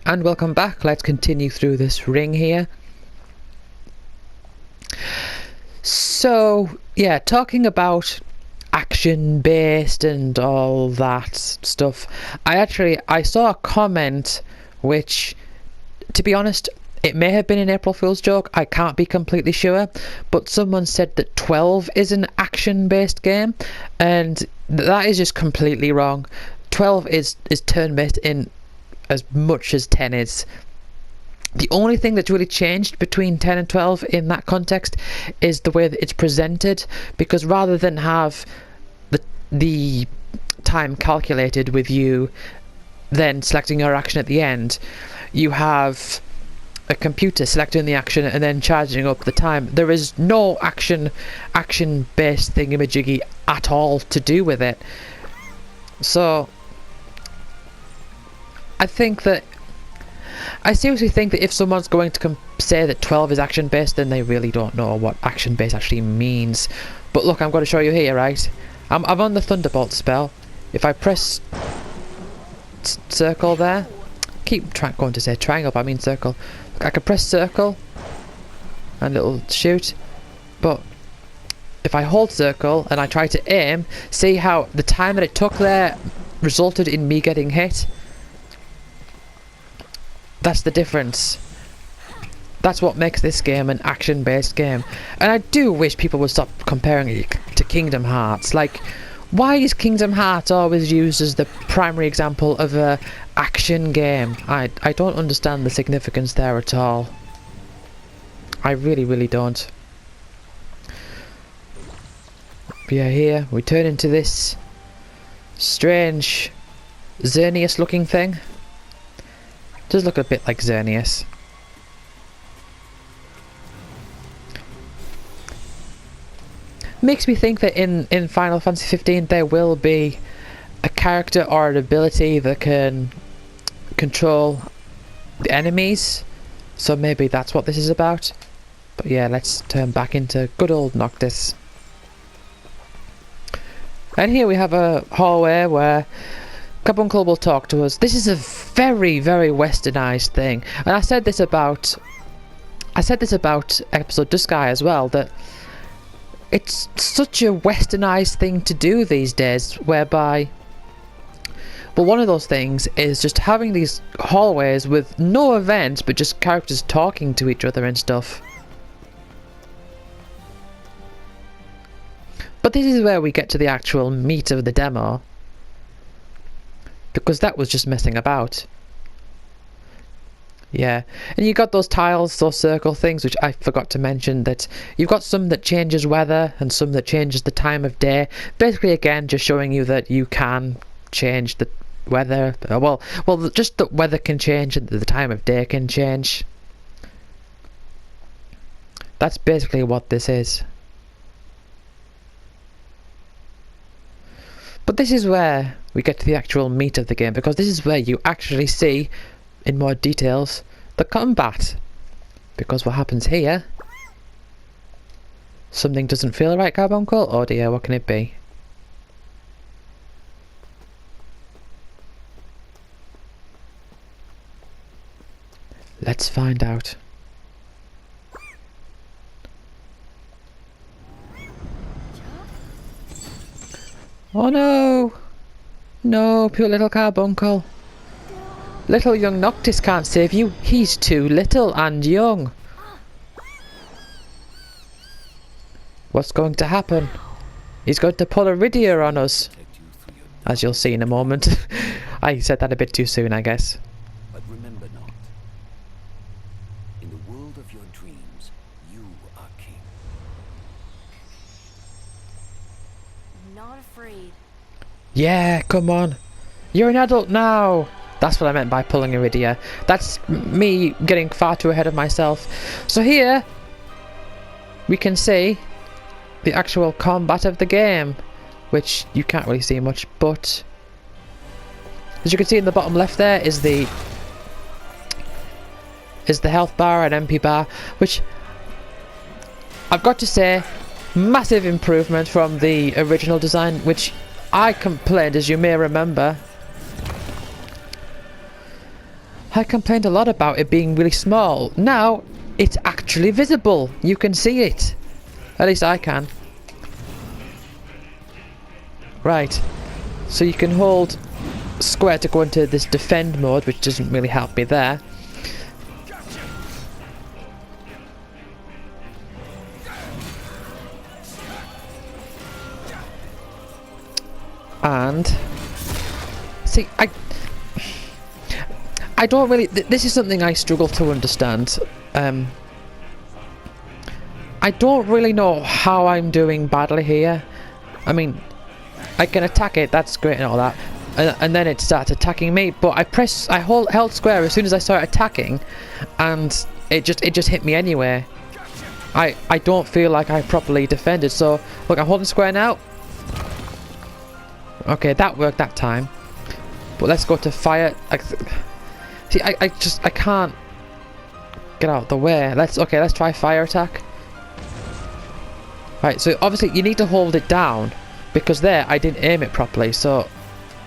And welcome back. Let's continue through this ring here. So, yeah, talking about action based and all that stuff. I saw a comment which, to be honest, it may have been an April Fool's joke, I can't be completely sure, but someone said that 12 is an action based game, and that is just completely wrong. 12 is turn based in as much as 10 is. The only thing that's really changed between 10 and 12 in that context is the way that it's presented, because rather than have the time calculated with you then selecting your action at the end, you have a computer selecting the action and then charging up the time. There is no action based thingamajiggy at all to do with it. So I seriously think that if someone's going to say that 12 is action based, then they really don't know what action based actually means. But look, I'm going to show you here, right? I'm on the Thunderbolt spell. If I press circle there, going to say triangle, but I mean circle. I can press circle and it'll shoot, but if I hold circle and I try to aim, see how the time that it took there resulted in me getting hit? That's the difference. That's what makes this game an action-based game. And I do wish people would stop comparing it to Kingdom Hearts. Like, why is Kingdom Hearts always used as the primary example of a action game? I don't understand the significance there at all. I really, really don't. But yeah, here we turn into this strange Xerneas looking thing. Does look a bit like Xerneas. Makes me think that in Final Fantasy 15 there will be a character or an ability that can control the enemies. So maybe that's what this is about. But yeah, let's turn back into good old Noctis. And here we have a hallway where Carbuncle will talk to us. This is a very, very westernized thing. And I said this about episode Duskai as well, that it's such a westernized thing to do these days, whereby, well, one of those things is just having these hallways with no events but just characters talking to each other and stuff. But this is where we get to the actual meat of the demo, because that was just messing about. Yeah, and you got those tiles, those circle things, which I forgot to mention, that you've got some that changes weather and some that changes the time of day. Basically, again, just showing you that you can change the weather. Well, just the weather can change and the time of day can change. That's basically what this is. But this is where we get to the actual meat of the game, because this is where you actually see in more details the combat. Because what happens here, something doesn't feel right, Carbuncle? Oh dear, what can it be? Let's find out. Oh no! No, poor little Carbuncle. Little young Noctis can't save you. He's too little and young. What's going to happen? He's going to pull a Rydia on us, as you'll see in a moment. I said that a bit too soon, I guess. But remember not, in the world of your dreams, you are king. Not afraid. Yeah, come on. You're an adult now. That's what I meant by pulling a Rydia. That's me getting far too ahead of myself. So here, we can see the actual combat of the game, which you can't really see much, but as you can see in the bottom left there is the health bar and MP bar, which I've got to say, massive improvement from the original design, which I complained, as you may remember. I complained a lot about it being really small. Now, it's actually visible. You can see it. At least I can. Right. So you can hold square to go into this defend mode, which doesn't really help me there. And see, I don't really. This is something I struggle to understand. I don't really know how I'm doing badly here. I mean, I can attack it. That's great and all that, and then it starts attacking me. But I held square as soon as I started attacking, and it just hit me anyway. I don't feel like I properly defended. So look, I'm holding square now. Okay, that worked that time. But let's go to fire. See, I can't get out of the way. Let's try fire attack. Right, so obviously you need to hold it down because there I didn't aim it properly. So,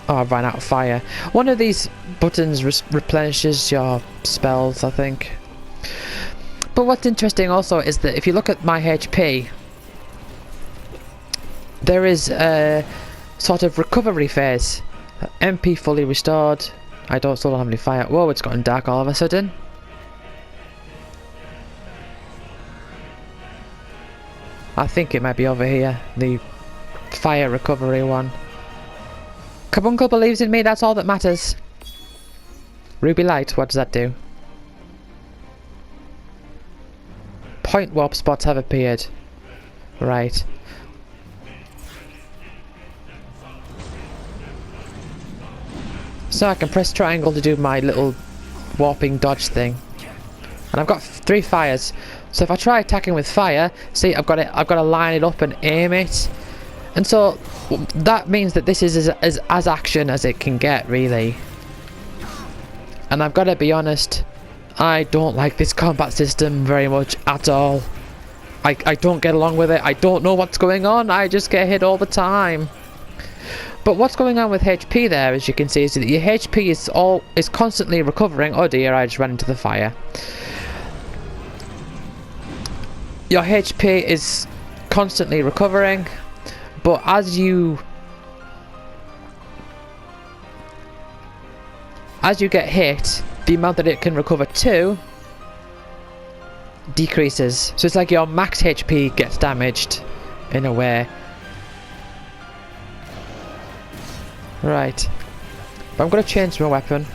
oh, I ran out of fire. One of these buttons replenishes your spells, I think. But what's interesting also is that if you look at my HP, there is a sort of recovery phase. MP fully restored. I still don't have any fire. Whoa, it's gotten dark all of a sudden. I think it might be over here. The fire recovery one. Carbuncle believes in me, that's all that matters. Ruby light, what does that do? Point warp spots have appeared. Right. So I can press triangle to do my little warping dodge thing. And I've got 3 fires. So if I try attacking with fire, see, I've got to line it up and aim it. And so that means that this is as action as it can get, really. And I've got to be honest, I don't like this combat system very much at all. I don't get along with it. I don't know what's going on. I just get hit all the time. But what's going on with HP there, as you can see, is that your HP is constantly recovering. Oh dear, I just ran into the fire. Your HP is constantly recovering, but as you get hit, the amount that it can recover to decreases. So it's like your max HP gets damaged in a way. Right. But I'm gonna change my weapon.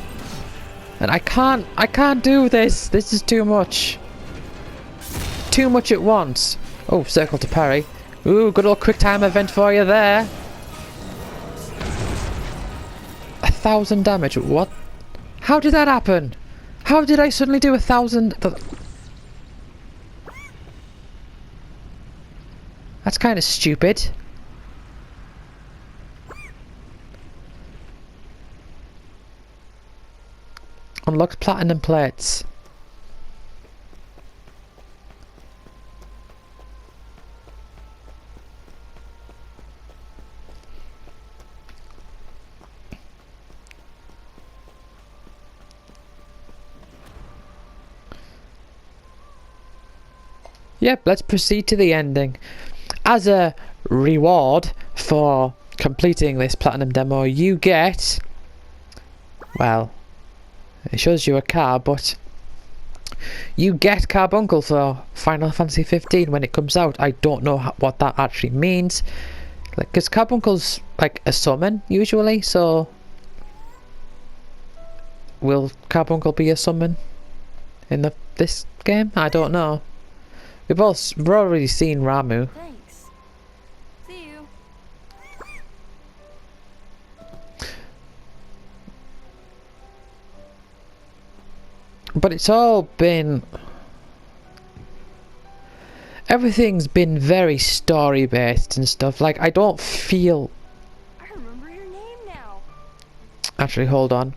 And I can't do this. This is too much. Too much at once. Oh, circle to parry. Ooh, good old quick time event for you there. 1,000 damage. What? How did that happen? How did I suddenly do 1,000? That's kind of stupid. Unlocks platinum plates. Yep, let's proceed to the ending. As a reward for completing this platinum demo, you get, well, it shows you a car, but you get Carbuncle for Final Fantasy 15 when it comes out. I don't know what that actually means, because Carbuncle's like a summon usually, so will Carbuncle be a summon in this game? I don't know. We've already seen Ramu. Thanks. See you. But it's all been... everything's been very story based and stuff. Like, I don't feel... I remember your name now. Actually, hold on.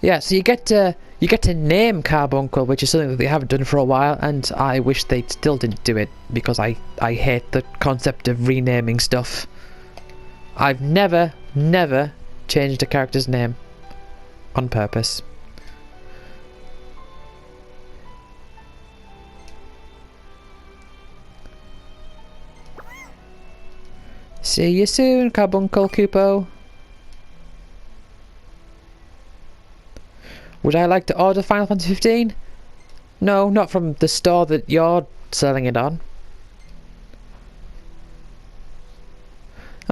Yeah, so you get to name Carbuncle, which is something that they haven't done for a while, and I wish they still didn't do it, because I hate the concept of renaming stuff. I've never changed a character's name. on purpose. See you soon, Carbuncle Kupo. Would I like to order Final Fantasy 15? No, not from the store that you're selling it on.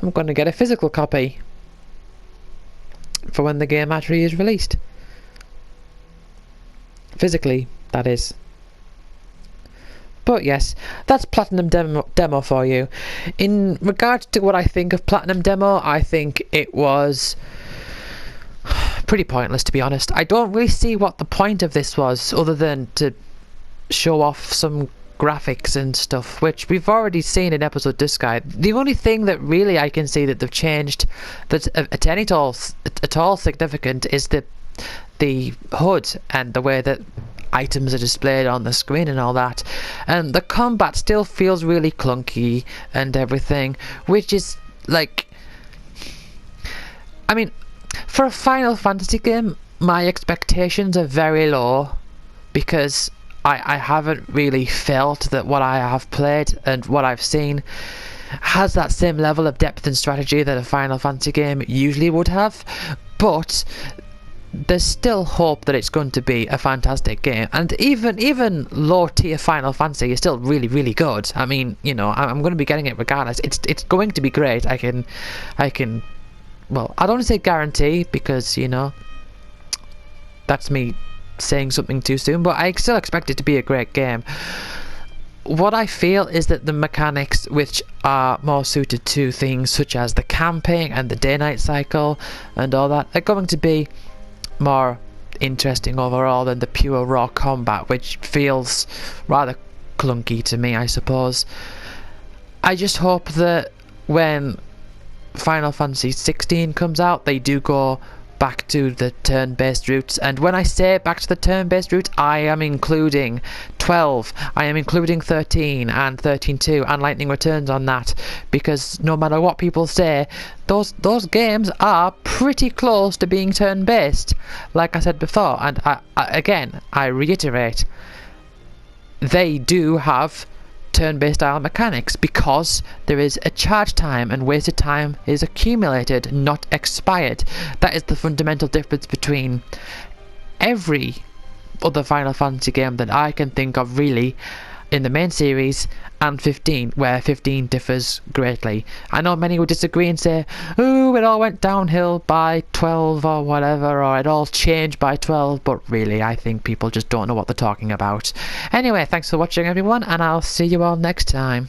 I'm going to get a physical copy for when the game actually is released. Physically, that is. But yes, that's Platinum Demo for you. In regards to what I think of Platinum Demo, I think it was pretty pointless, to be honest. I don't really see what the point of this was, other than to show off some graphics and stuff, which we've already seen in episode Disguise. The only thing that really I can see that they've changed that's at all significant is the HUD and the way that items are displayed on the screen and all that. And the combat still feels really clunky and everything, which is like, I mean, for a Final Fantasy game, my expectations are very low, because I haven't really felt that what I have played and what I've seen has that same level of depth and strategy that a Final Fantasy game usually would have. But there's still hope that it's going to be a fantastic game, and even low tier Final Fantasy is still really, really good. I mean, you know, I'm going to be getting it regardless. It's going to be great. I can well, I don't want to say guarantee, because, you know, that's me saying something too soon, but I still expect it to be a great game. What I feel is that the mechanics, which are more suited to things such as the camping and the day-night cycle and all that, are going to be more interesting overall than the pure raw combat, which feels rather clunky to me, I suppose. I just hope that when Final Fantasy 16 comes out, they do go back to the turn-based routes. And when I say back to the turn-based route, I am including 12, I am including 13 and 13.2 and Lightning Returns on that, because no matter what people say, those games are pretty close to being turn-based, like I said before. And I reiterate, they do have turn-based style mechanics, because there is a charge time, and wasted time is accumulated, not expired. That is the fundamental difference between every other Final Fantasy game that I can think of, really, in the main series, and 15, where 15 differs greatly. I know many would disagree and say, oh, it all went downhill by 12 or whatever, or it all changed by 12, but really, I think people just don't know what they're talking about. Anyway, thanks for watching, everyone, and I'll see you all next time.